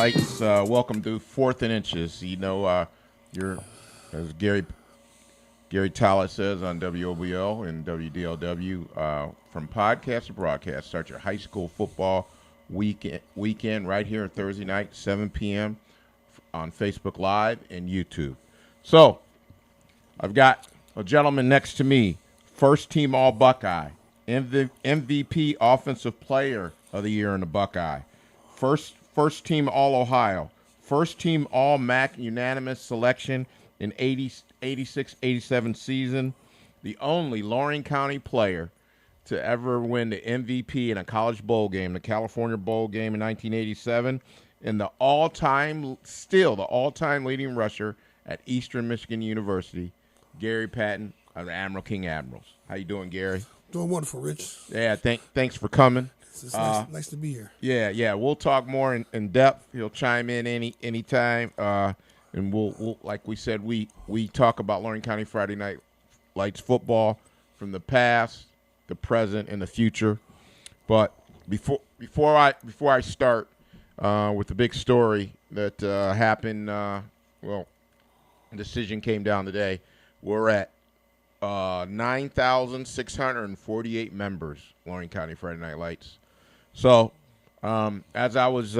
Lights. Welcome to Fourth and Inches. You know, you're as Gary Tyler says on WOBO and WDLW, from podcast to broadcast. Start your high school football weekend right here on Thursday night, 7 p.m. on Facebook Live and YouTube. So, I've got a gentleman next to me, first team All Buckeye, MVP Offensive Player of the Year in the Buckeye, first team All Ohio, first team All MAC unanimous selection in 86-87 season, the only Lorain County player to ever win the MVP in a college bowl game, the California Bowl game in 1987, and the all-time leading rusher at Eastern Michigan University, Gary Patton of the Admiral King Admirals. How you doing, Gary? Doing wonderful, Rich. Yeah, thanks for coming. It's nice to be here. Yeah. We'll talk more in depth. He'll chime in anytime. And we'll like we said, we talk about Lorain County Friday Night Lights football from the past, the present, and the future. But before I start with the big story that happened, decision came down today. We're at 9,648 members, Lorain County Friday Night Lights. So, as I was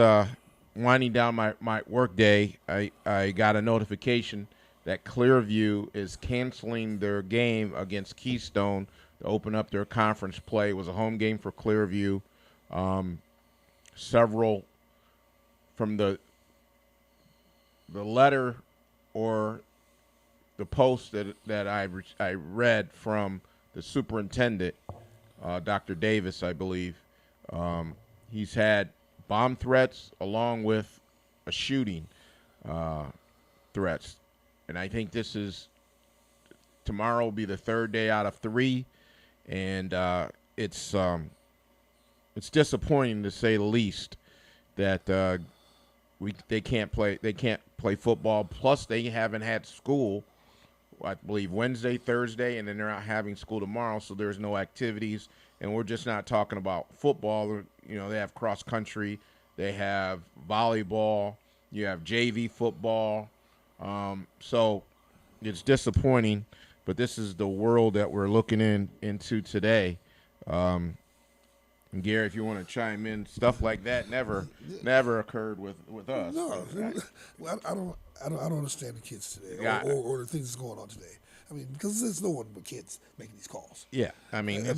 winding down my work day, I got a notification that Clearview is canceling their game against Keystone to open up their conference play. It was a home game for Clearview. Several from the letter or the post that I read from the superintendent, Dr. Davis, I believe. He's had bomb threats along with a shooting threats. And I think tomorrow will be the third day out of 3. And it's disappointing to say the least that they can't play football. Plus they haven't had school, I believe, Wednesday, Thursday, and then they're not having school tomorrow, so there's no activities. And we're just not talking about football. You know, they have cross country, they have volleyball, you have JV football. So it's disappointing, but this is the world that we're looking into today. And Gary, if you want to chime in, stuff like that never occurred with us. No, well, I don't understand the kids today, or the things that's going on today. I mean, because there's no one but kids making these calls. Yeah, I mean, they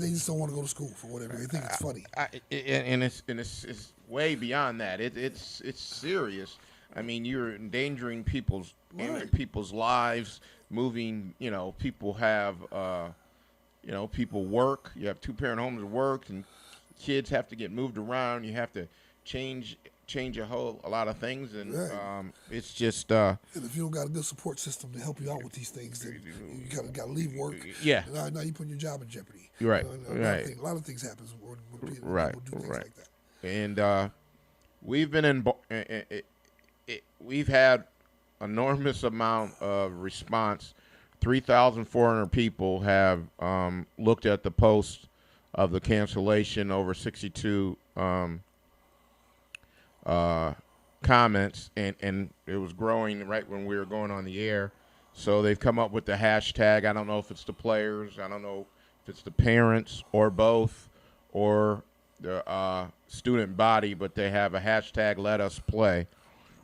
just don't want to go to school for whatever. They think it's funny. It's way beyond that. It's serious. I mean, you're endangering people's lives, moving. You know, people have. People work. You have 2-parent homes that work, and kids have to get moved around. You have to change a lot of things, and right. It's just. And if you don't got a good support system to help you out with these things, then you got to leave work. Yeah. Now you're putting your job in jeopardy. Right. A lot of things happen when people do things like that. And we've been we've had enormous amount of response. 3,400 people have looked at the post of the cancellation, over 62 comments, and it was growing right when we were going on the air. So they've come up with the hashtag. I don't know if it's the players, I don't know if it's the parents or both, or the student body, but they have a hashtag, Let Us Play.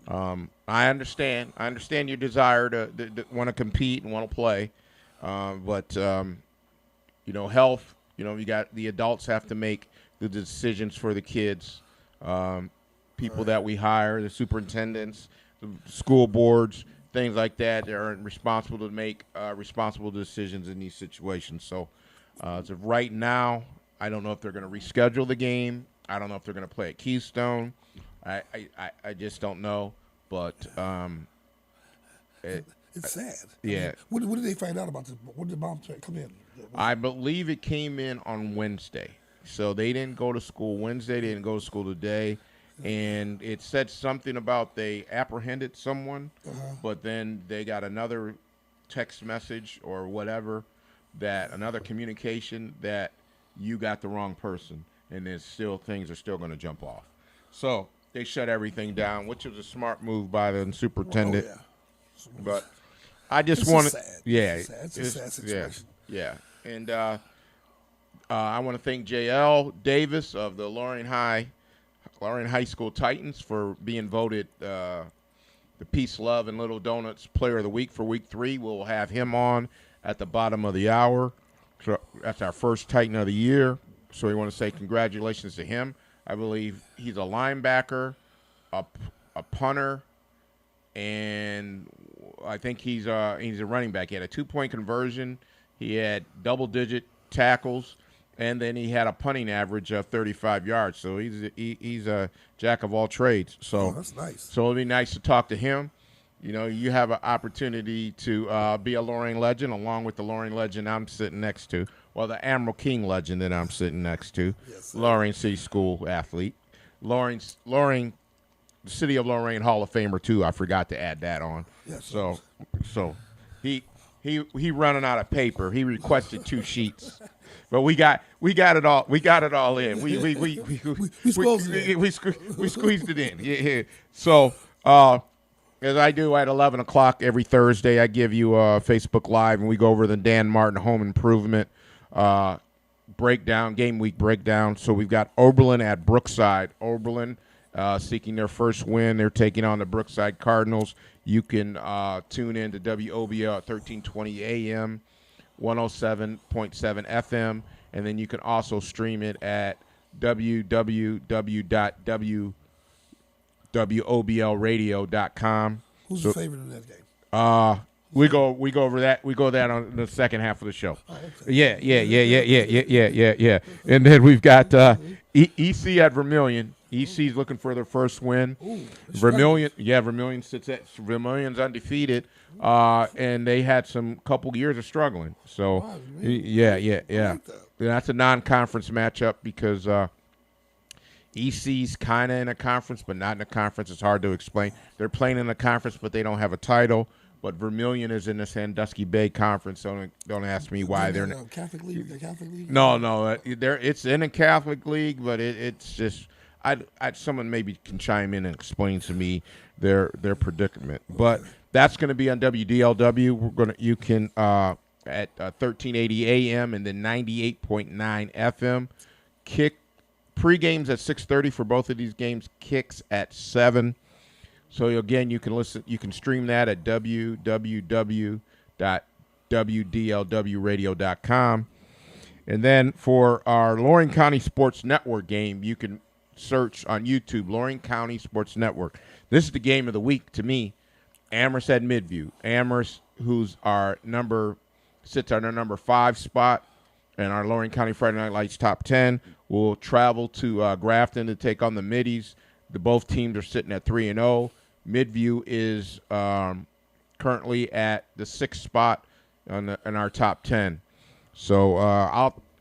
I understand your desire to want to compete and want to play, but health. You got the adults have to make the decisions for the kids. People that we hire, the superintendents, the school boards, things like that, are responsible to make responsible decisions in these situations. So, as of right now, I don't know if they're going to reschedule the game. I don't know if they're going to play at Keystone. I just don't know, but it's sad. Yeah. I mean, when did they find out about this? When did the bomb threat come in? I believe it came in on Wednesday. So they didn't go to school Wednesday. They didn't go to school today. And it said something about they apprehended someone, but then they got another text message or whatever, that another communication that you got the wrong person, and there's still things are still going to jump off. So they shut everything down, which was a smart move by the superintendent. Oh, yeah. But I just It's want just to, sad. yeah, It's a sad situation. yeah. And I want to thank JL Davis of the Lorain High School Titans for being voted the Peace, Love, and Little Donuts Player of the Week for Week 3. We'll have him on at the bottom of the hour. So that's our first Titan of the year. So we want to say congratulations to him. I believe he's a linebacker, a punter, and I think he's a running back. He had a 2-point conversion. He had double-digit tackles, and then he had a punting average of 35 yards. So he's a jack of all trades. So that's nice. So it'll be nice to talk to him. You know, you have an opportunity to be a Lorain legend along with the Lorain legend I'm sitting next to, or the Admiral King legend that I'm sitting next to, Yes, Lorain City School athlete. Lorain, the City of Lorain Hall of Famer too. I forgot to add that on. Yes, So he running out of paper. He requested 2 sheets. But we got it all. We got it all in. We squeezed it in. Yeah. So as I do at 11 o'clock every Thursday, I give you a Facebook Live, and we go over the Dan Martin Home Improvement breakdown, game week breakdown. So we've got Oberlin at Brookside. Oberlin seeking their first win. They're taking on the Brookside Cardinals. You can tune in to WOBL at 1320 AM, 107.7 FM, and then you can also stream it at www.woblradio.com. Who's the favorite in that game? We go over that. We go that on the second half of the show. Oh, okay. Yeah. And then we've got EC at Vermilion. EC's looking for their first win. Ooh, Vermilion's undefeated, and they had some couple years of struggling. So, wow, yeah. Like That's a non-conference matchup because EC's kind of in a conference, but not in a conference. It's hard to explain. They're playing in a conference, but they don't have a title. But Vermilion is in the Sandusky Bay Conference. So don't ask me why they're not. Catholic League? The Catholic League? No. It's in a Catholic league, but it's just someone maybe can chime in and explain to me their predicament. But that's going to be on WDLW. You can at 1380 AM and then 98.9 FM. Pre-games at 6:30 for both of these games. Kicks at 7. So again, you can stream that at www.wdlwradio.com. And then for our Lorain County Sports Network game, you can search on YouTube, Lorain County Sports Network. This is the game of the week to me. Amherst at Midview. Amherst, who's sits on our number 5 spot and our Lorain County Friday Night Lights top 10, will travel to Grafton to take on the Middies. Both teams are sitting at 3-0. Midview is currently at the 6th spot in our top 10. So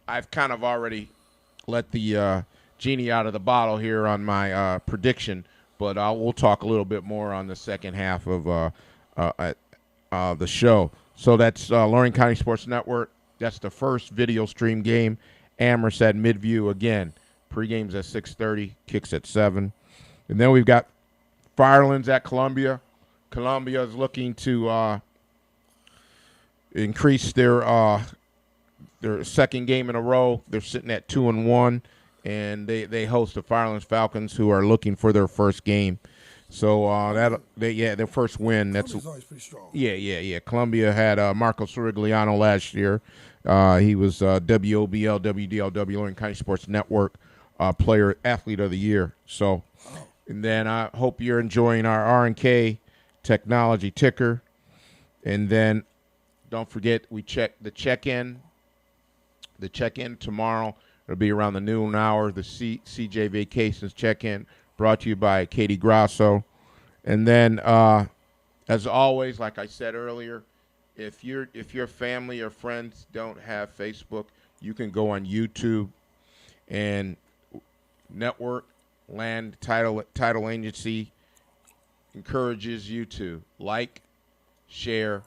I've kind of already let the genie out of the bottle here on my prediction, but we'll talk a little bit more on the second half of the show. So that's Lorain County Sports Network. That's the first video stream game. Amherst at Midview again. Pre-game's at 6:30, kicks at 7. And then we've got Firelands at Columbia. Columbia is looking to increase their second game in a row. They're sitting at 2-1, and they host the Firelands Falcons, who are looking for their first game. So their first win. That's always pretty strong. Yeah. Columbia had Marco Sorigliano last year. He was WOBL, WDLW, Lorain County Sports Network athlete of the year. So. And then I hope you're enjoying our R&K technology ticker. And then don't forget, we check the check-in. The check-in tomorrow, it'll be around the noon hour. The CJ Vacations check-in brought to you by Katie Grasso. And then, as always, like I said earlier, if your family or friends don't have Facebook, you can go on YouTube and network. Land Title Agency encourages you to like, share,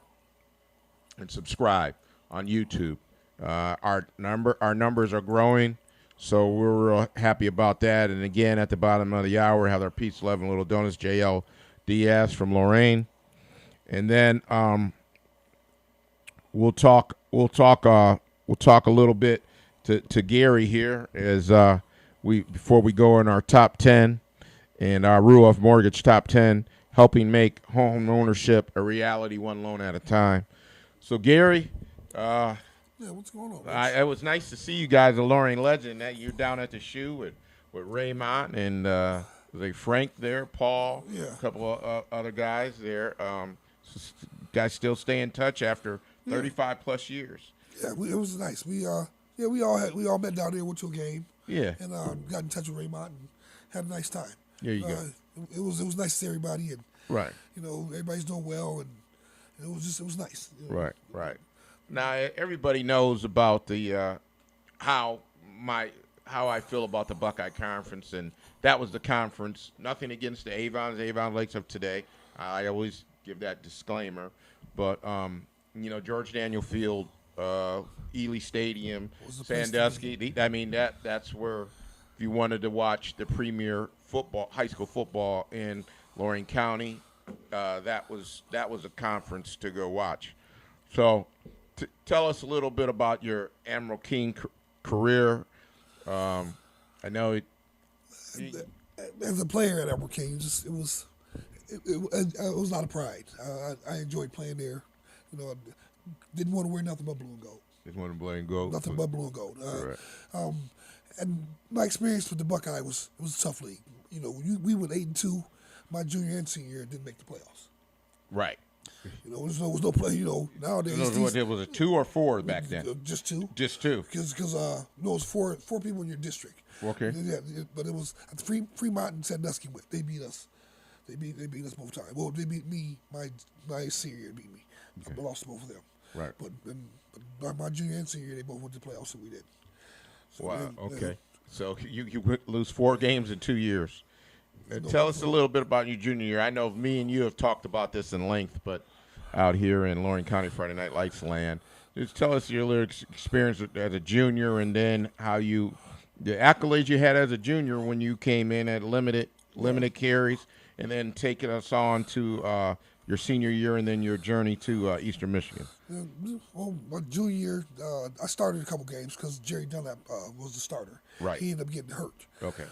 and subscribe on YouTube. Our numbers are growing, So we're happy about that. And again, at the bottom of the hour, we have our Peace, Love, and Little Donuts, JL Diaz from Lorain. And then we'll talk a little bit to Gary here as before we go in our top 10 and our Ruoff Mortgage top 10, helping make home ownership a reality one loan at a time. So Gary, yeah, what's going on? it was nice to see you guys at Lorain Legend. That you're down at the shoe with Raymond and Frank there, Paul, Yeah. a couple of other guys there. Guys still stay in touch after 35 plus years. Yeah, it was nice. We all met down there, went to a game. Yeah. And got in touch with Raymond and had a nice time. There you go. It was nice to see everybody, and Right. everybody's doing well, and it was nice. Right. Now everybody knows about the how I feel about the Buckeye Conference, and that was the conference. Nothing against the Avon Lakes of today. I always give that disclaimer, but George Daniel Field, Ely Stadium, Sandusky. I mean that's where if you wanted to watch the premier high school football in Lorain County, that was a conference to go watch. So, tell us a little bit about your Admiral King career. I know as a player at Admiral King, it was a lot of pride. I enjoyed playing there. I didn't want to wear nothing but blue and gold. Didn't want to play and gold. Nothing but blue and gold. Right. And my experience with the Buckeye was a tough league. We went 8-2. My junior and senior year didn't make the playoffs. Right. There was no play. Nowadays It was a 2 or 4 back then. Just two. Just 2. Because it was four people in your district. Okay. Yeah, but it was Fremont and Sandusky. They beat us. They beat us both times. Well, they beat me. My senior year beat me. Okay. I lost to both of them. Right. But my junior and senior year, they both went to the playoffs, and we did. So wow. Okay. So you lose 4 games in 2 years. Tell us a little bit about your junior year. I know me and you have talked about this in length, but out here in Lorain County Friday Night Lights land, just tell us your little experience as a junior, and then the accolades you had as a junior when you came in at limited carries, and then taking us on to your senior year and then your journey to Eastern Michigan. Well, my junior year, I started a couple games because Jerry Dunlap was the starter. Right. He ended up getting hurt. Okay.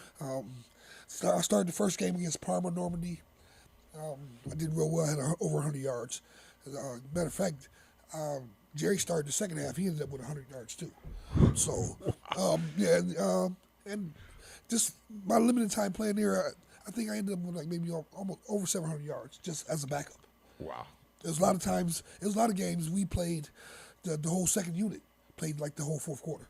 So I started the first game against Parma, Normandy. I did real well. I had over 100 yards. Matter of fact, Jerry started the second half. He ended up with 100 yards too. So, and just my limited time playing there, I think I ended up with maybe almost over 700 yards just as a backup. Wow. There's a lot of games we played the whole second unit, played like the whole fourth quarter.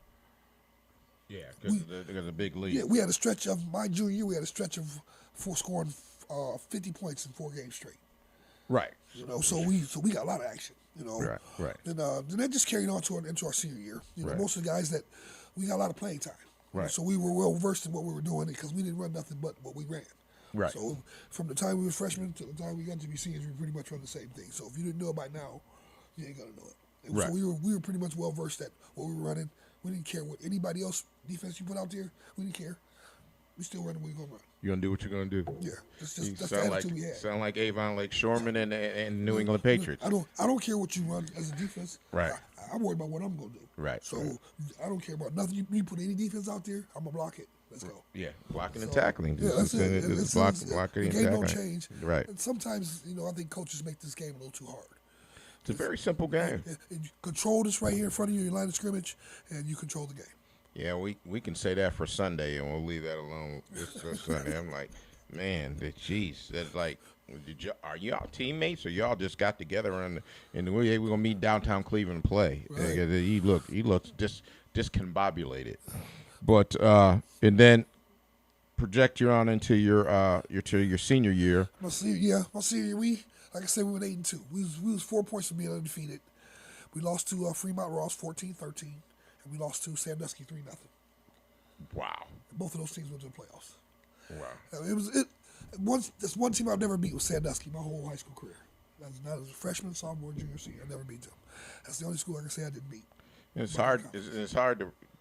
Yeah, because a big lead. Yeah, we had a stretch of my junior year. We had a stretch of scoring 50 points in 4 games straight. Right. So we got a lot of action. Right. And then that just carried on into our senior year. Right. Most of the guys that we got a lot of playing time. Right. So we were well versed in what we were doing because we didn't run nothing but what we ran. Right. So from the time we were freshmen to the time we got to be seniors, we pretty much run the same thing. So if you didn't know it by now, you ain't gonna know it. And right. So we were pretty much well versed at what we were running. We didn't care what anybody else defense you put out there. We didn't care. We still running what we're gonna run. You're gonna do what you're gonna do. Yeah, that's the attitude we had. Sound like Avon Lake Shoreman and New England Patriots. I don't care what you run as a defense. Right. I'm worried about what I'm gonna do. Right. So I don't care about nothing. You put any defense out there, I'm gonna block it. Let's go. Yeah, blocking and tackling. Yeah, that's it. It's blocking and tackling. The game don't change. Right. And sometimes, I think coaches make this game a little too hard. It's a very simple game. Control this right here in front of you, your line of scrimmage, and you control the game. Yeah, we can say that for Sunday, and we'll leave that alone this Sunday. I'm like, man, jeez, that's like, are y'all teammates or y'all just got together and we're gonna meet downtown Cleveland and play? Right. He looks discombobulated, but and then project you on into your senior year. My senior year, like I said, we went 8-2. We was 4 points from being undefeated. We lost to Fremont Ross 14-13. And we lost to Sandusky 3-0. Wow! Both of those teams went to the playoffs. Wow! That's one team I've never beat was Sandusky my whole high school career. Not as a freshman, sophomore, junior, senior. I never beat them. That's the only school I can say I didn't beat. It's hard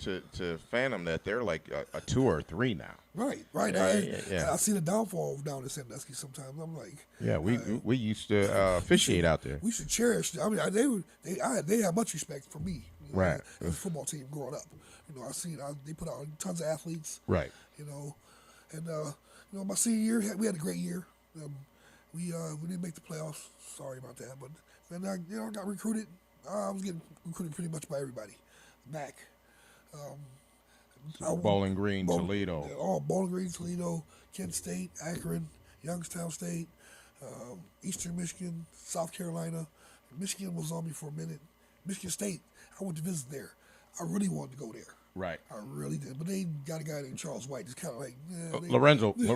to Phantom that they're like a 2 or 3 now. Right. Yeah. I see the downfall down in Sandusky sometimes. I'm like, Yeah, we used to officiate out there. we should cherish. I mean, they have much respect for me, Right. as a football team growing up. They put out tons of athletes. Right. And my senior year we had a great year. We didn't make the playoffs. Sorry about that, but then I got recruited. I was getting recruited pretty much by everybody. Mac. Bowling Green, Toledo. Bowling Green, Toledo, Kent State, Akron, Youngstown State, Eastern Michigan, South Carolina. Michigan was on me for a minute. Michigan State, I went to visit there. I really wanted to go there. Right. I really did. But they got a guy named Charles White. It's kind of like Lorenzo White.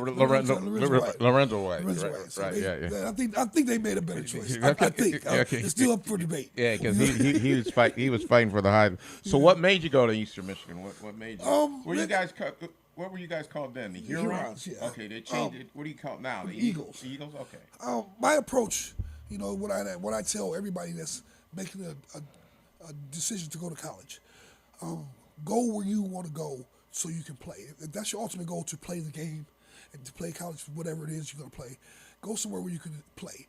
So Right. Yeah. I think they made a better choice. I think it's still up for debate. Yeah, because he was fighting for the high. So what made you go to Eastern Michigan? What made you? What were you guys called then? The Hurons, yeah. Okay, they changed it. What do you call it now? The Eagles. Eagles. Okay. My approach, what I tell everybody that's making a decision to go to college, go where you want to go so you can play. If that's your ultimate goal, to play the game and to play college, whatever it is you're going to play, go somewhere where you can play.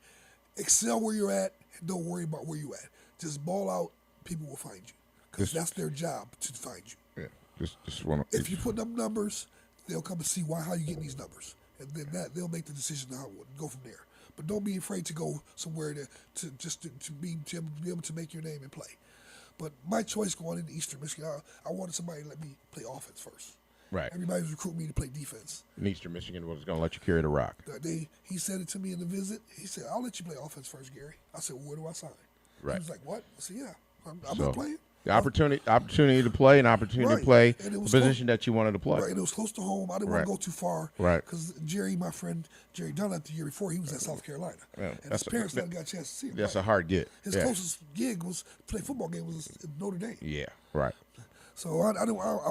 Excel where you're at and don't worry about where you're at. Just ball out, people will find you because that's their job to find you. Yeah, just want to. If you put up numbers, they'll come and see how you getting these numbers, and then they'll make the decision how to go from there. But don't be afraid to go somewhere to be able to make your name and play. But my choice going into Eastern Michigan, I wanted somebody to let me play offense first. Right. Everybody was recruiting me to play defense. And Eastern Michigan was going to let you carry the rock. He said it to me in the visit. He said, "I'll let you play offense first, Gary." I said, "Well, where do I sign?" Right. He was like, "What?" I said, "Yeah, I'm not playing." The opportunity to play, an opportunity to play the position that you wanted to play. Right, and it was close to home. I didn't want to go too far. Right. Because my friend Jerry Dunlap, the year before, he was at South Carolina. Yeah, and his parents never got a chance to see him. That's a hard get. His closest gig was play football game was in Notre Dame. Yeah, right. So I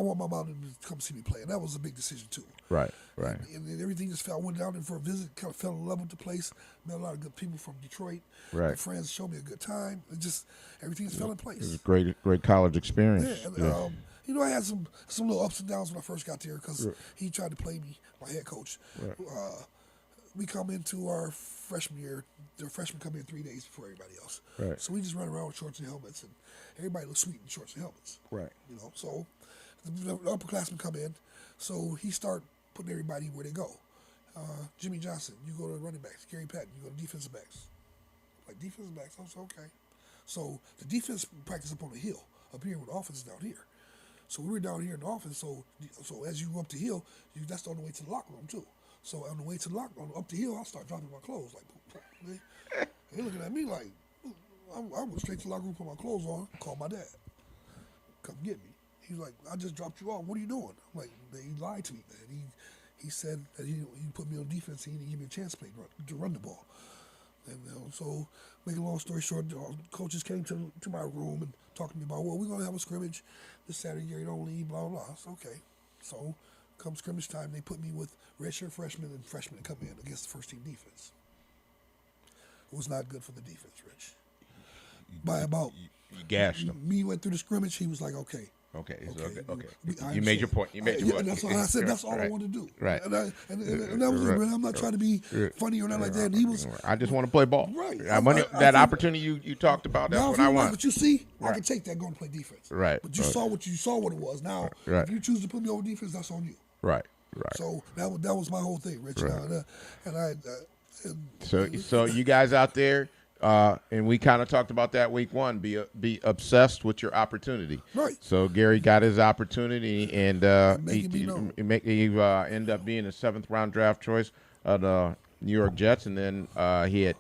want my mom to come see me play, and that was a big decision too. Right. And everything just fell. I went down there for a visit, kind of fell in love with the place. Met a lot of good people from Detroit. Right. My friends showed me a good time. It just everything just fell in place. It was a great college experience. Yeah. And, I had some little ups and downs when I first got there because he tried to play me, my head coach. Right. We come into our freshman year. The freshmen come in 3 days before everybody else. Right. So we just run around with shorts and helmets, and everybody looks sweet in shorts and helmets. Right. So the upperclassmen come in. So he start putting everybody where they go. Jimmy Johnson, you go to running backs. Gary Patton, you go to defensive backs. Like defensive backs, I was okay. So the defense practice up on the hill, up here with the offense down here. So we were down here in the office. So as you go up the hill, that's on the way to the locker room too. So on the way to the locker room, up the hill, I start dropping my clothes. Like, they looking at me like, I went straight to the locker room, put my clothes on, call my dad, come get me. He's like, "I just dropped you off. What are you doing?" I'm like, he lied to me, man. He said that he put me on defense. He didn't give me a chance to run the ball. And so, make a long story short, coaches came to my room and talked to me about, well, we're going to have a scrimmage this Saturday. Gary, don't leave, blah, blah, blah. I said, okay. So, come scrimmage time, they put me with redshirt freshmen and freshmen to come in against the first-team defense. It was not good for the defense, Rich. By about... You gashed him. Me went through the scrimmage, he was like, okay. Okay. You made your point. That's all I said. That's all I wanted to do. Right. And that was it, man. I'm not trying to be funny or nothing like that. And he was. I just want to play ball. Right. That opportunity you talked about. That's what I want. But you see, I can take that going to play defense. Right. But you saw what it was. Now, if you choose to put me over defense, that's on you. Right. So that was my whole thing, Rich. Right. So you guys out there. And we kind of talked about that week one. Be obsessed with your opportunity. Right. So Gary got his opportunity, and he ended up being a 7th round draft choice of the New York Jets. And then he had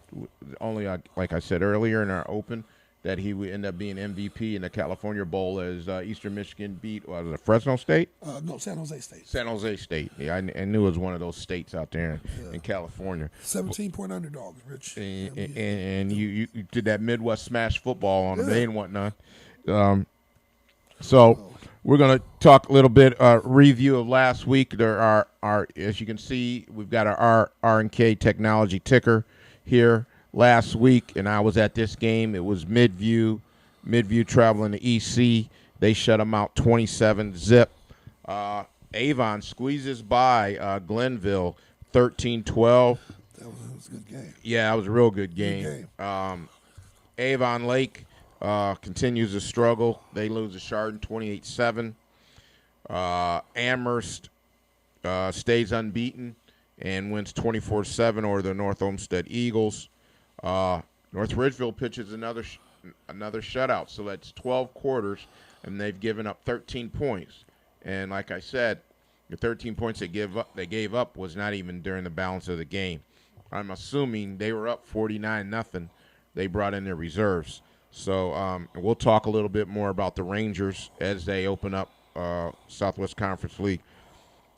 only, like I said earlier in our open, that he would end up being MVP in the California Bowl as Eastern Michigan beat Fresno State? No, San Jose State. San Jose State. Yeah, I knew it was one of those states out there in California. 17-point underdogs, Rich. And you did that Midwest smash football on them. They didn't want none. So we're going to talk a little bit review of last week. There are as you can see, we've got our R&K technology ticker here. Last week, and I was at this game. It was Midview traveling to EC. They shut them out 27-zip. Avon squeezes by Glenville 13-12. That was a good game. Yeah, that was a real good Good game. Avon Lake continues to struggle. They lose to Chardon 28-7. Amherst stays unbeaten and wins 24-7 over the North Olmsted Eagles. North Ridgeville pitches another shutout, so that's 12 quarters, and they've given up 13 points. And like I said, the 13 points they gave up was not even during the balance of the game. I'm assuming they were up 49-0. They brought in their reserves. So we'll talk a little bit more about the Rangers as they open up Southwest Conference League.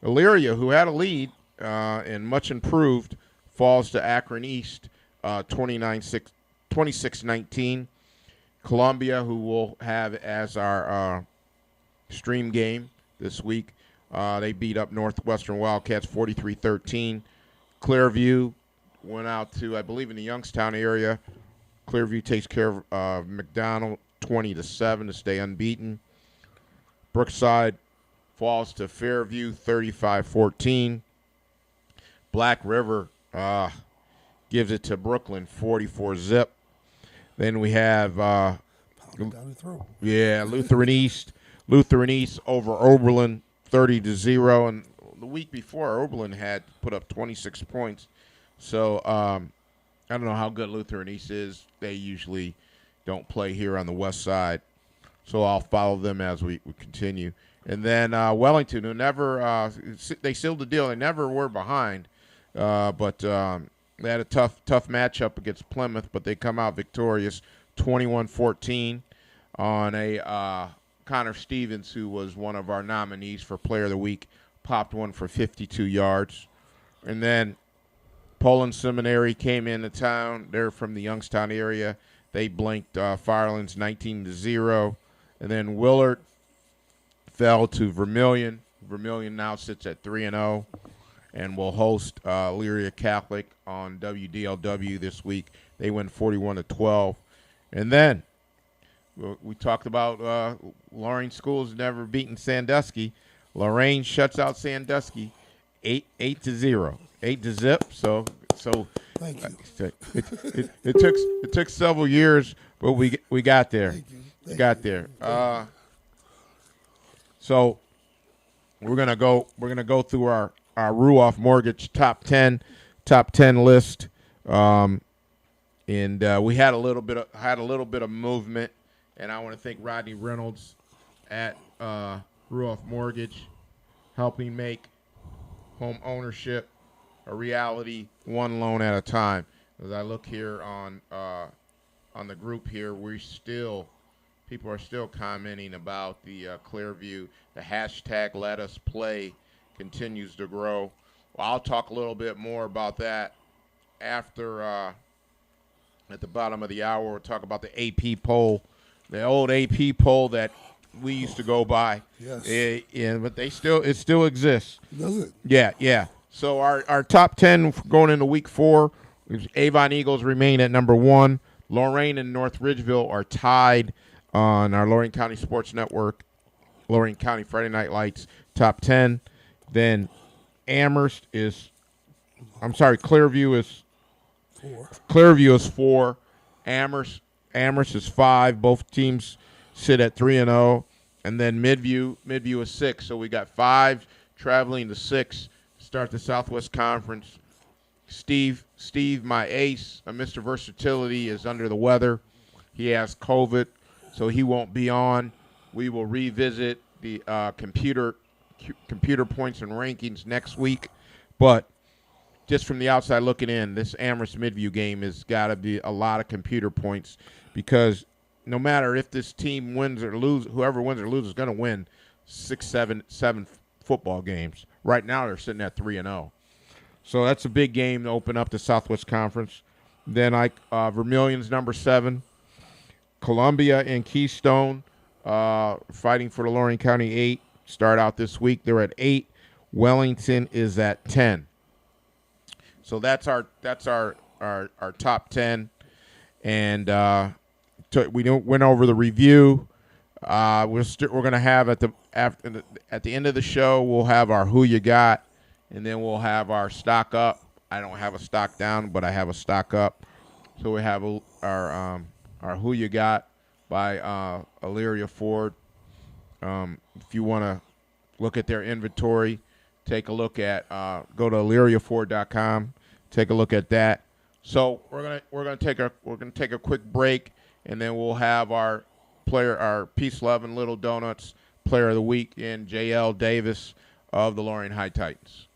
Elyria, who had a lead and much improved, falls to Akron East 26-19. Columbia, who we'll have as our stream game this week, they beat up Northwestern Wildcats 43-13. Clearview went out to, I believe, in the Youngstown area. Clearview takes care of McDonald 20-7 to stay unbeaten. Brookside falls to Fairview 35-14. Black River gives it to Brooklyn 44-zip. Then we have Lutheran East. Lutheran East over Oberlin 30-0, and the week before Oberlin had put up 26 points. So I don't know how good Lutheran East is. They usually don't play here on the west side, so I'll follow them as we continue. And then Wellington, who never they sealed the deal. They never were behind, but they had a tough matchup against Plymouth, but they come out victorious 21-14 on a Connor Stevens, who was one of our nominees for Player of the Week, popped one for 52 yards. And then Poland Seminary came into town. They're from the Youngstown area. They blanked Firelands 19-0. And then Willard fell to Vermilion. Vermilion now sits at 3-0 and will host Elyria Catholic on WDLW this week. They win 41-12. And then we talked about Lorain Schools never beaten Sandusky. Lorain shuts out Sandusky 8-0, 8-zip. So Thank you. It took several years, but we got there. Thank you. We got there. So we're gonna go through our Ruoff Mortgage top 10 list, and we had a little bit of movement. And I want to thank Rodney Reynolds at Ruoff Mortgage, helping make home ownership a reality, one loan at a time. As I look here on the group here, people are still commenting about the Clearview. The hashtag Let Us Play continues to grow. Well, I'll talk a little bit more about that after at the bottom of the hour. We'll talk about the AP poll. The old AP poll that we used to go by. Yes. But it still exists. Does it? Yeah. So our top 10 going into week 4, Avon Eagles remain at number 1. Lorain and North Ridgeville are tied on our Lorain County Sports Network, Lorain County Friday Night Lights top 10. Then Clearview is 4. Amherst is 5. Both teams sit at 3-0, and then Midview is 6. So we got 5 traveling to 6. Start the Southwest Conference. Steve, my ace, Mr. Versatility, is under the weather. He has COVID, so he won't be on. We will revisit the computer points and rankings next week, but just from the outside looking in, this Amherst Midview game has got to be a lot of computer points, because no matter if this team wins or loses, whoever wins or loses is going to win 6, 7 football games. Right now they're sitting at 3-0. So that's a big game to open up the Southwest Conference. Then Vermilion's number 7. Columbia and Keystone fighting for the Lorain County 8 start out this week. They're at 8. Wellington is at 10. So that's our top 10, and we went over the review. We're gonna have at the end of the show, we'll have our who you got, and then we'll have our stock up. I don't have a stock down, but I have a stock up. So we have our who you got by Elyria Ford. If you want to look at their inventory, take a look at go to ElyriaFord.com. Take a look at that. So we're gonna take a quick break, and then we'll have our Peace, Love, and Little Donuts Player of the Week in J.L. Davis of the Lorain High Titans.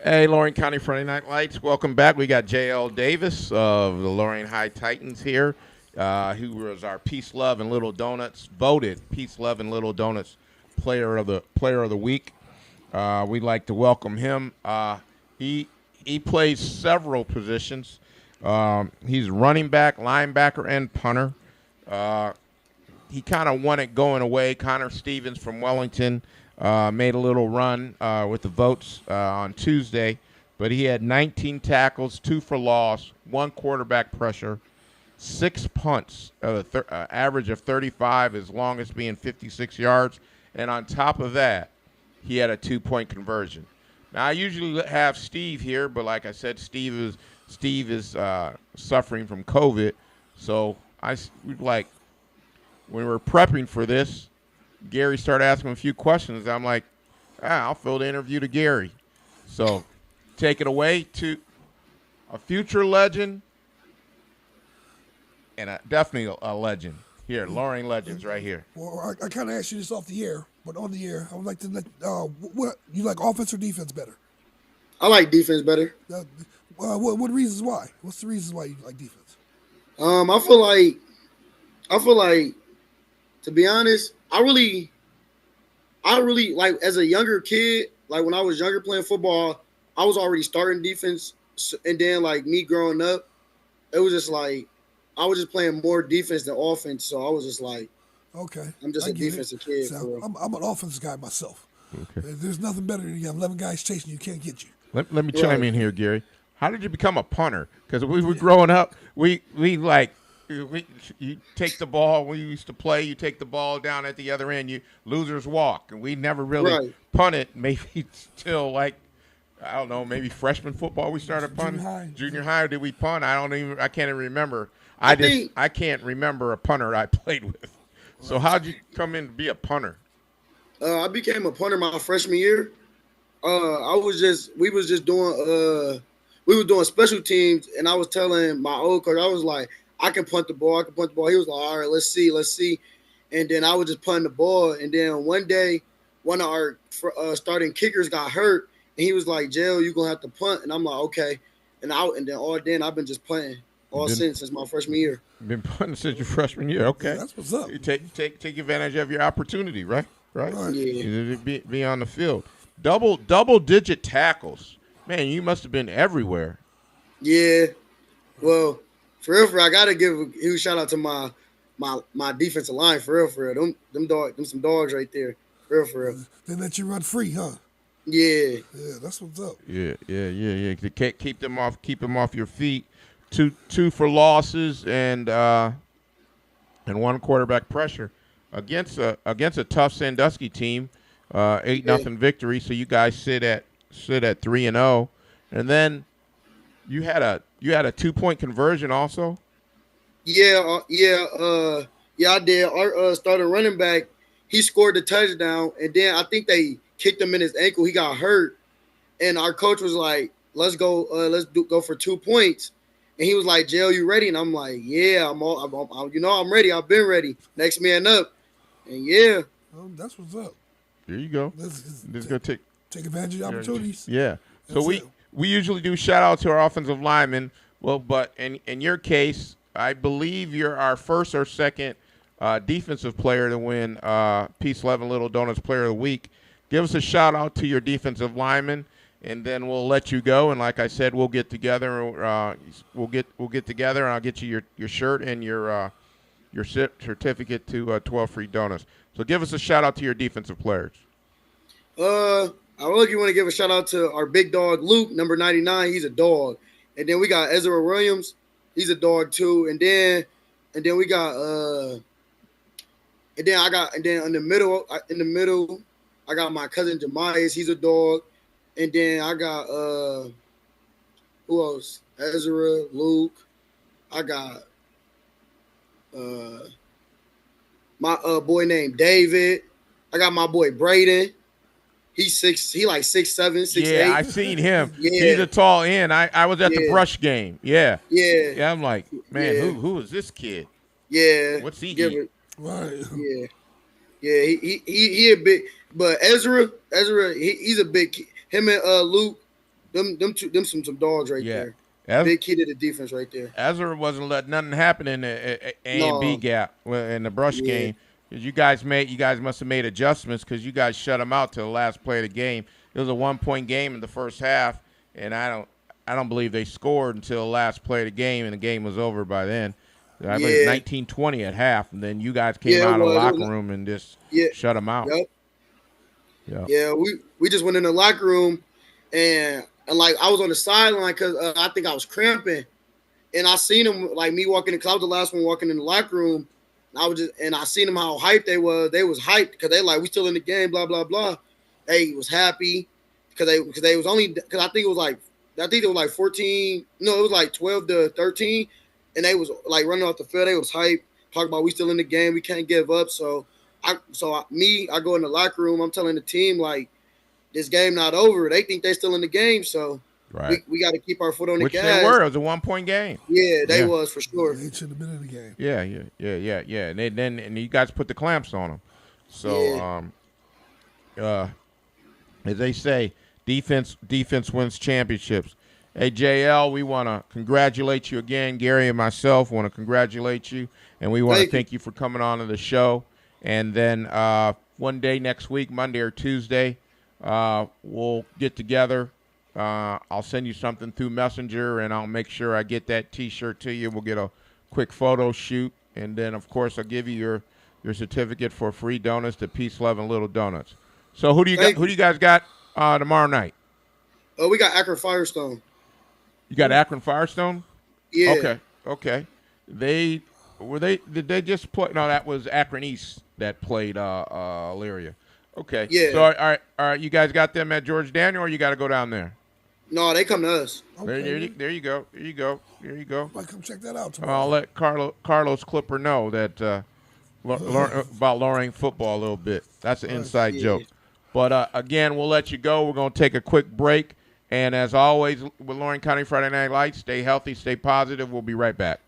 Hey, Lorain County Friday Night Lights. Welcome back. We got J.L. Davis of the Lorain High Titans here, who was our Peace, Love, and Little Donuts voted Peace, Love, and Little Donuts Player of the Week. We'd like to welcome him. He plays several positions. He's running back, linebacker, and punter. He kind of won it going away. Connor Stevens from Wellington made a little run with the votes on Tuesday, but he had 19 tackles, 2 for loss, 1 quarterback pressure, 6 punts, average of 35, his longest being 56 yards, and on top of that, he had a 2-point conversion. Now I usually have Steve here, but like I said, Steve is suffering from COVID, so like when we were prepping for this, Gary started asking a few questions. I'm like, I'll fill the interview to Gary. So take it away to a future legend and definitely a legend. Here, Lorain Legends right here. Well, I kind of asked you this off the air, but on the air, I would like to let what you like, offense or defense better? I like defense better. What reasons why? What's the reasons why you like defense? I feel like, to be honest, I really like as a younger kid, like when I was younger playing football, I was already starting defense, and then like me growing up, it was just like I was just playing more defense than offense, so I was just like, okay, I'm just a defensive kid. So I'm an offensive guy myself. Okay. There's nothing better than you have 11 guys chasing you can't get you. Let me chime in here, Gary. How did you become a punter? Because we were growing up, you take the ball. We used to play. You take the ball down at the other end. You losers walk, and we never really punted. Maybe till like I don't know, maybe freshman football we started punting. Junior high did we punt? I can't even remember. I can't remember a punter I played with. So how'd you come in to be a punter? I became a punter my freshman year. We were doing special teams, and I was telling my old coach, I was like, I can punt the ball. He was like, all right, let's see. And then I was just punting the ball. And then one day, one of our starting kickers got hurt, and he was like, Jail, you're going to have to punt. And I'm like, okay. And then I've been just punting since my freshman year. Been punting since your freshman year. Okay. Yeah, that's what's up. You take advantage of your opportunity, right? Yeah. Be on the field. Double-digit tackles. Man, you must have been everywhere. Yeah. Well, for real, I gotta give a huge shout out to my defensive line. For real. Them some dogs right there. For real. They let you run free, huh? Yeah. Yeah, that's what's up. Yeah. Keep them off your feet. Two for losses and 1 quarterback pressure against a tough Sandusky team. 8-0 victory. So you guys sit at 3-0, and then you had a 2-point conversion also. Yeah, I did. Our starting running back, he scored the touchdown, and then I think they kicked him in his ankle. He got hurt, and our coach was like, "Let's go, go for 2 points." And he was like, "Jail, you ready?" And I'm like, "Yeah, I'm ready. I've been ready. Next man up." And yeah, that's what's up. There you go. Let's go take advantage of the opportunities. Yeah. So we usually do shout out to our offensive linemen. Well, but in your case, I believe you're our first or second defensive player to win Peace, Love, and Little Donuts Player of the Week. Give us a shout out to your defensive linemen, and then we'll let you go. And like I said, we'll get together. We'll get together, and I'll get you your shirt and your certificate to 12 free donuts. So give us a shout out to your defensive players. I really want to give a shout out to our big dog Luke, number 99. He's a dog, and then we got Ezra Williams. He's a dog too, and then we got in the middle I got my cousin Jemias. He's a dog, and then I got who else? Ezra, Luke. I got my boy named David. I got my boy Braden. He like 6'7", 6'8". Yeah, I seen him. Yeah. He's a tall end. I was at the brush game. Yeah. I'm like, man, who is this kid? Yeah. What's he eat? Right. Yeah. He a big, but Ezra, he's a big. Him and Luke, them some dogs right Yeah. there. Ez- Big key to the defense right there. Ezra wasn't letting nothing happen in the A and B No, gap in the brush yeah, game. 'Cause you guys must have made adjustments because you guys shut them out to the last play of the game. It was a 1 point game in the first half, and I don't believe they scored until the last play of the game, and the game was over by then. I believe it was yeah, 19-20 at half, and then you guys came yeah. It out of the was. locker room and just Yeah, shut them out. yep, Yeah. yeah. We just went in the locker room, and like I was on the sideline because I think I was cramping, and I seen them like me walking in. Cause I was the last one walking in the locker room. And I seen them how hyped they was. They was hyped because they like we still in the game. Blah blah blah. They was happy because they was only because I think it was like 14. No, it was like 12-13, and they was like running off the field. They was hyped, talking about we still in the game. We can't give up. I go in the locker room. I'm telling the team like this game not over. They think they still in the game, so Right. we got to keep our foot on the Which gas. they were. It was a 1 point game. Yeah, they Yeah. was for sure. They should have been in the game. Yeah. And you guys put the clamps on them. So, as they say, defense wins championships. Hey, JL, we want to congratulate you again. Gary and myself want to congratulate you, and we want to thank you for coming on to the show. And then one day next week, Monday or Tuesday, we'll get together. I'll send you something through Messenger, and I'll make sure I get that T-shirt to you. We'll get a quick photo shoot, and then, of course, I'll give you your certificate for free donuts to Peace, Love, and Little Donuts. So who do you guys got tomorrow night? Oh, we got Akron Firestone. You got Akron Firestone? Yeah. Okay. Did they just play? No, that was Akron East that played Elyria. Okay. Yeah. So all right. You guys got them at George Daniel, or you got to go down there? No, they come to us. Okay. There you go. Might come check that out I'll tomorrow. let Carlos Clipper know that learn about Lorain football a little bit. That's an inside joke. But again, we'll let you go. We're going to take a quick break. And as always, with Lorain County Friday Night Lights, stay healthy, stay positive. We'll be right back.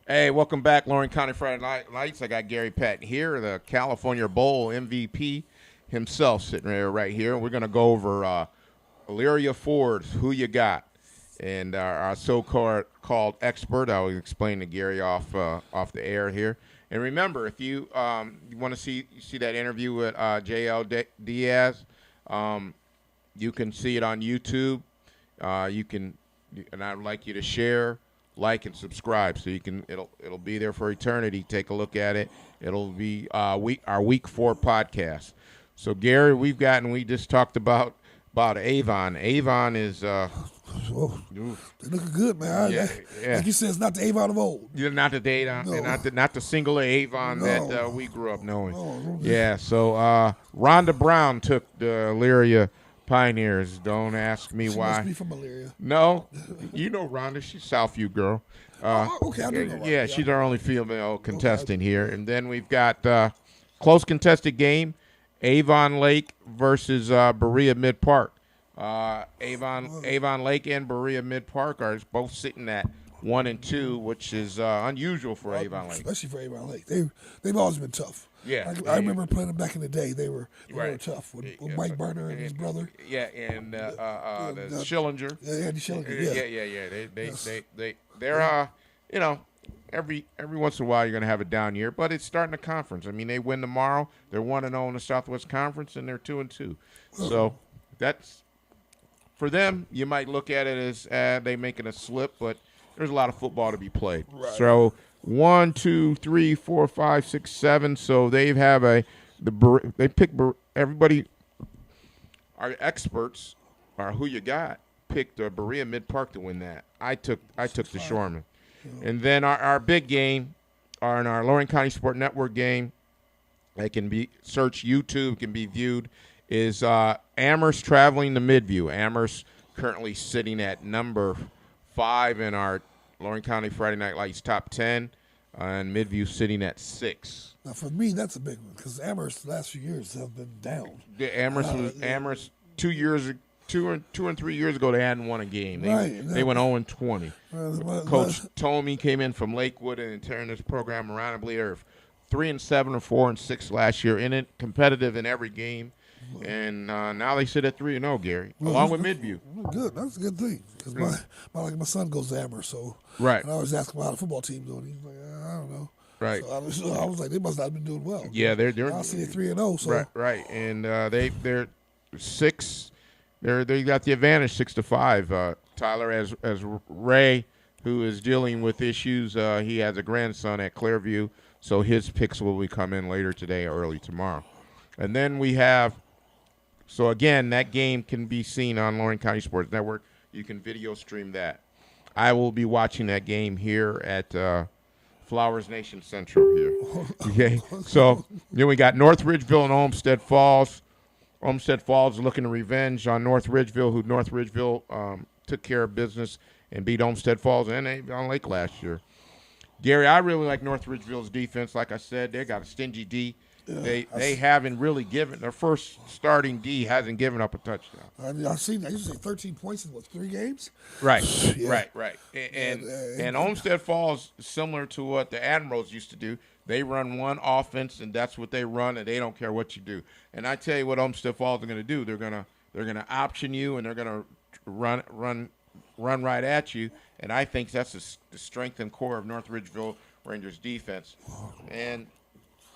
Hey, welcome back, Lorain County Friday Night Lights. I got Gary Patton here, the California Bowl MVP himself, sitting there right here. We're going to go over Elyria Ford, who you got, and our so-called expert. I will explain to Gary off the air here. And remember, if you want to see that interview with J.L. Diaz, you can see it on YouTube. And I'd like you to share, like, and subscribe, so it'll be there for eternity. Take a look at it. It'll be our week 4 podcast. So Gary, we just talked about Avon. Avon is They're looking good, man. Yeah. Like you said, it's not the Avon of old. not the Avon, No. not the singular Avon No. that we grew up knowing. No. Yeah. So Rhonda Brown took the Elyria Pioneers. Don't ask me She why. must be from malaria. No, you know Rhonda. She's Southview girl. Okay, I do know. Yeah, she's our only female contestant here. And then we've got close contested game, Avon Lake versus Berea Mid Park. Avon Lake and Berea Mid Park are both sitting at 1 and 2, which is unusual for Avon Lake. Especially for Avon Lake. They've always been tough. Yeah, I remember playing them back in the day. They were Right. tough with Mike Burner and his brother. Yeah, and the Schillinger. Yeah, Andy Schillinger. Yeah. They're you know, every once in a while you're going to have a down year, but it's starting a conference. I mean, they win tomorrow. They're 1-0 in the Southwest Conference, and they're 2-2. So that's for them. You might look at it as they making a slip, but there's a lot of football to be played. Right. So 1, 2, 3, 4, 5, 6, 7. So they have they pick everybody. Our experts are who you got. Picked Berea Mid Park to win that. I took the Shoreman. And then our big game, in our Lorain County Sport Network game, it can be search YouTube, can be viewed, is Amherst traveling to Midview. Amherst currently sitting at number 5 in our Lorain County Friday Night Lights top 10, and Midview sitting at 6. Now, for me, that's a big one because Amherst the last few years have been down. The Amherst 2 and 3 years ago, they hadn't won a game. They went 0-20. Coach Tomey came in from Lakewood and turned this program around. I believe they were 3-7 or 4-6 last year, in it, competitive in every game. And now they sit at 3-0, Gary, along with Midview. Good, that's a good thing because my son goes to Amherst, so Right. And I always ask him how the football team doing. He's like, I don't know. Right. So I was like, they must not have been doing well. Yeah, they're I see they're 3-0. So right, and they're 6. They got the advantage 6-5. Tyler, as Ray, who is dealing with issues, he has a grandson at Clearview, so his picks will be coming later today or early tomorrow. And then we have, so again, that game can be seen on Lorain County Sports Network. You can video stream that. I will be watching that game here at Flowers Nation Central here. Okay, so then we got North Ridgeville and Olmsted Falls. Olmsted Falls looking to revenge on North Ridgeville, who North Ridgeville took care of business and beat Olmsted Falls and Avon Lake last year. Gary, I really like North Ridgeville's defense. Like I said, they got a stingy D. They haven't really given – their first starting D hasn't given up a touchdown. I've seen that. You say 13 points in, 3 games? Right, Yeah. right. And Olmsted Falls, similar to what the Admirals used to do, they run one offense, and that's what they run, and they don't care what you do. And I tell you what Olmsted Falls are going to do. They're going to option you, and they're going to run right at you. And I think that's the strength and core of North Ridgeville Rangers defense. And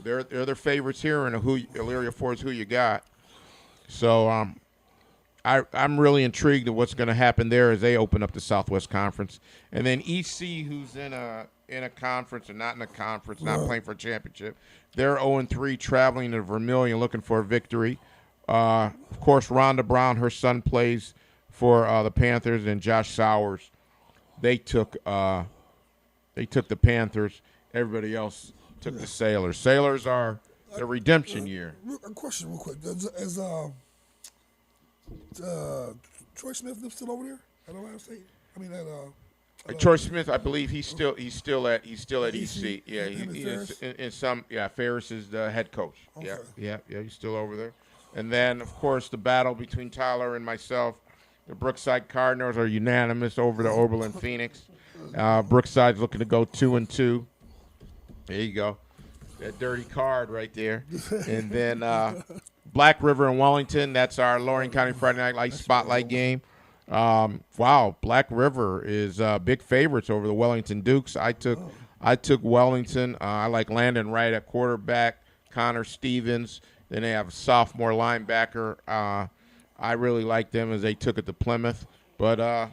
they're the favorites here, and Elyria Ford's who you got. So I'm really intrigued at what's going to happen there as they open up the Southwest Conference. And then EC, who's in a conference or not in a conference, not playing for a championship, they're 0-3, traveling to Vermilion looking for a victory. Of course, Rhonda Brown, her son, plays for the Panthers, and Josh Sowers. They took the Panthers. Everybody else took the Sailors. Sailors are the redemption year. A question real quick. Is Troy Smith still over there at Ohio State? I mean, Troy Smith, I believe he's still at EC. Yeah, he is in some. Yeah, Ferris is the head coach. Okay. Yeah, he's still over there. And then, of course, the battle between Tyler and myself. The Brookside Cardinals are unanimous over the Oberlin Phoenix. Brookside's looking to go 2-2. There you go. That dirty card right there. And then Black River and Wellington. That's our Lorain County Friday Night Lights Spotlight game. Wow, Black River is big favorites over the Wellington Dukes. I took Wellington. I like Landon Wright at quarterback, Connor Stevens. Then they have a sophomore linebacker. I really like them as they took it to Plymouth. But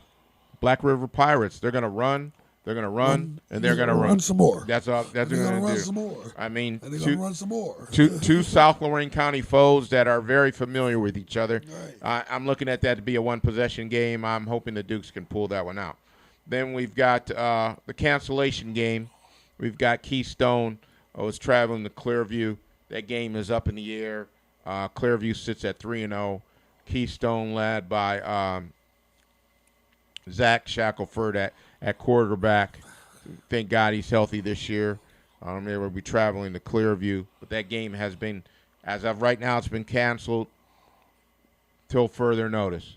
Black River Pirates, they're going to run. They're going to run, and they're going to run some more. That's all. That's what they're going to run do. some more. I mean, and they're going to run some more. two South Lorain County foes that are very familiar with each other. Right. I'm looking at that to be a one-possession game. I'm hoping the Dukes can pull that one out. Then we've got the cancellation game. We've got Keystone. Is traveling to Clearview. That game is up in the air. Clearview sits at 3-0. Keystone led by Zach Shackelford at quarterback. Thank God he's healthy this year. They will be traveling to Clearview. But that game has been, as of right now, it's been canceled till further notice.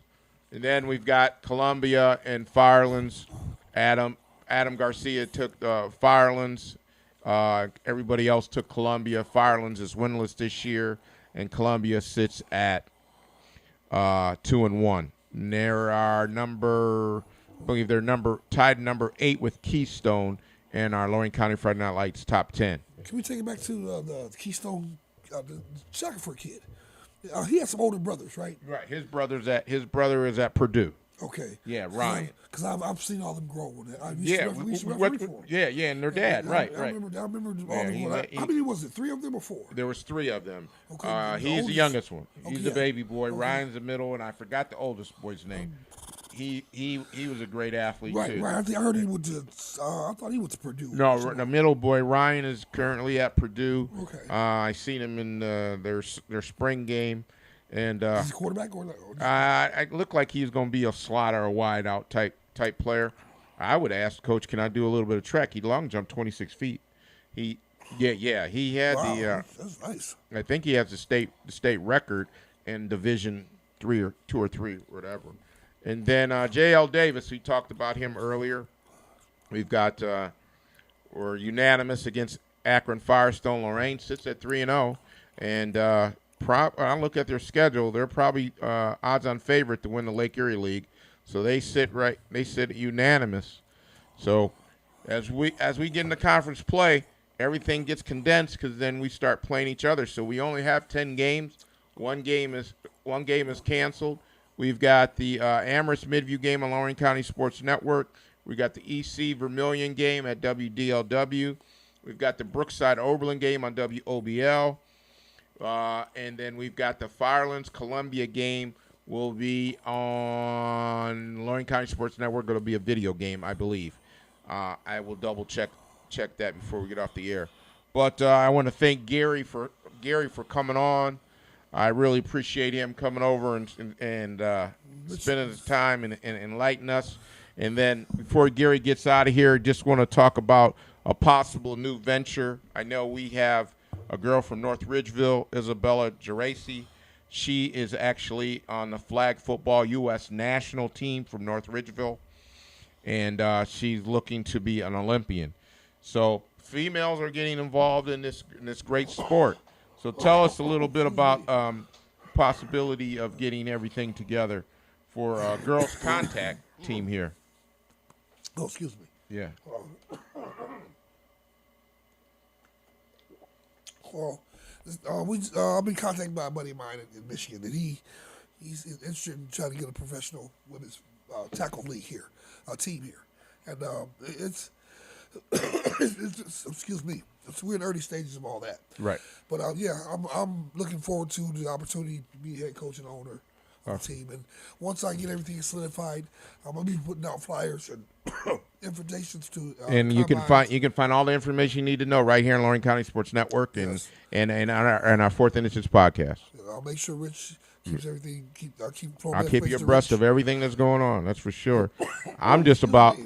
And then we've got Columbia and Firelands. Adam Garcia took Firelands. Everybody else took Columbia. Firelands is winless this year, and Columbia sits at 2-1. And there are I believe they're tied number 8 with Keystone and our Lorain County Friday Night Lights top 10. Can we take it back to the Keystone, the Shackelford kid? He has some older brothers, right? Right. His brother is at Purdue. Okay. Yeah, Ryan. Because I've seen all them grow. We used to referee for them. Yeah, and their dad, right. I remember all them. How many was it? 3 of them or 4? There was 3 of them. Okay. He's the youngest one. He's the baby boy. Okay. Ryan's the middle, and I forgot the oldest boy's name. He was a great athlete too. Right. I heard he was. I thought he was to Purdue. No, the middle boy Ryan is currently at Purdue. Okay. I seen him in their spring game, and is he quarterback or I looked like he's going to be a slot or a wide out type player. I would ask Coach, can I do a little bit of track? He long jumped 26 feet. He had that's nice. I think he has the state record in Division 3 or 2 or 3 or whatever. And then J.L. Davis, we talked about him earlier. We've got we're unanimous against Akron Firestone. Lorain sits at 3-0, and I look at their schedule. They're probably odds-on favorite to win the Lake Erie League. So they sit unanimous. So as we get into conference play, everything gets condensed because then we start playing each other. So we only have 10 games. One game is canceled. We've got the Amherst Midview game on Lorain County Sports Network. We got the EC Vermilion game at WDLW. We've got the Brookside Oberlin game on WOBL. And then we've got the Firelands Columbia game will be on Lorain County Sports Network. It'll be a video game, I believe. I will double check that before we get off the air. But I want to thank Gary for coming on. I really appreciate him coming over and spending his time and enlightening us. And then before Gary gets out of here, just want to talk about a possible new venture. I know we have a girl from North Ridgeville, Isabella Geraci. She is actually on the flag football U.S. national team from North Ridgeville, and she's looking to be an Olympian. So females are getting involved in this great sport. So tell us a little bit about possibility of getting everything together for girls contact team here. Oh, excuse me. Yeah. Well, I've been contacted by a buddy of mine in Michigan, and he's interested in trying to get a professional women's tackle league here, team here, and it's excuse me. We're in early stages of all that. Right. But I'm looking forward to the opportunity to be head coach and owner of the team. And once I get everything solidified, I'm gonna be putting out flyers and invitations to. And you can find all the information you need to know right here on Lorain County Sports Network and on our Fourth Initiatives podcast. I'll make sure Rich keeps everything. I'll keep you abreast of everything that's going on. That's for sure. I'm just about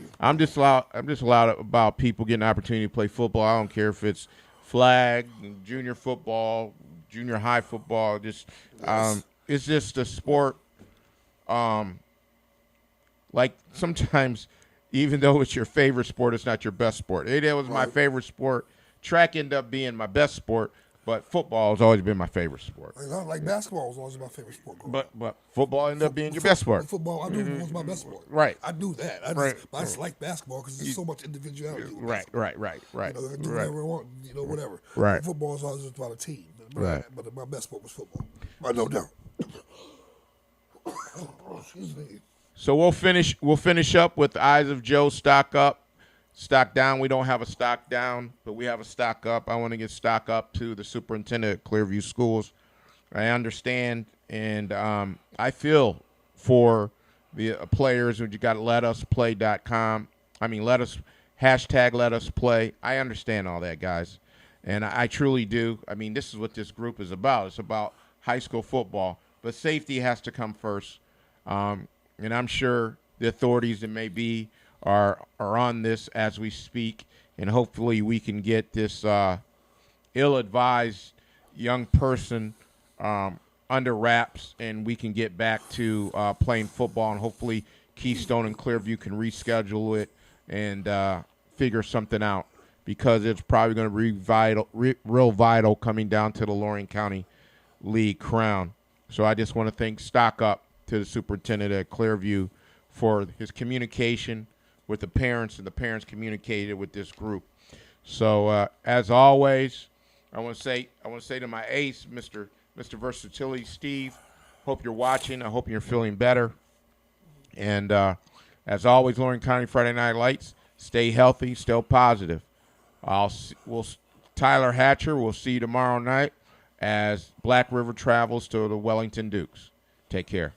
people getting an opportunity to play football. I don't care if it's flag, junior football, junior high football. It's just a sport. Like sometimes, even though it's your favorite sport, it's not your best sport. It was my favorite sport. Track ended up being my best sport. But football has always been my favorite sport. Like basketball was always my favorite sport. But football ended up being your best sport. Football, I knew was my best sport. Right. I knew that. I just like basketball because there's so much individuality. Right. Do whatever I want, whatever. Right. But football is always about a team. Right. But my best sport was football. No doubt. Excuse me. So we'll finish up with Eyes of Joe stock up. Stock down, we don't have a stock down, but we have a stock up. I want to get stock up to the superintendent at Clearview Schools. I understand, and I feel for the players. You got letUsplay.com. #LetUsPlay. I understand all that, guys, and I truly do. This is what this group is about. It's about high school football. but safety has to come first. And I'm sure the authorities that may be are on this as we speak, and hopefully we can get this ill-advised young person under wraps, and we can get back to playing football, and hopefully Keystone and Clearview can reschedule it and figure something out, because it's probably going to be real vital coming down to the Lorain County League crown. So I just want to thank Stock Up to the superintendent at Clearview for his communication with the parents, and the parents communicated with this group. So as always, I want to say to my ace, Mr. Versatility, Steve, hope you're watching. I hope you're feeling better. And as always, Lorain County Friday Night Lights, stay healthy, still positive. Tyler Hatcher, we'll see you tomorrow night as Black River travels to the Wellington Dukes. Take care.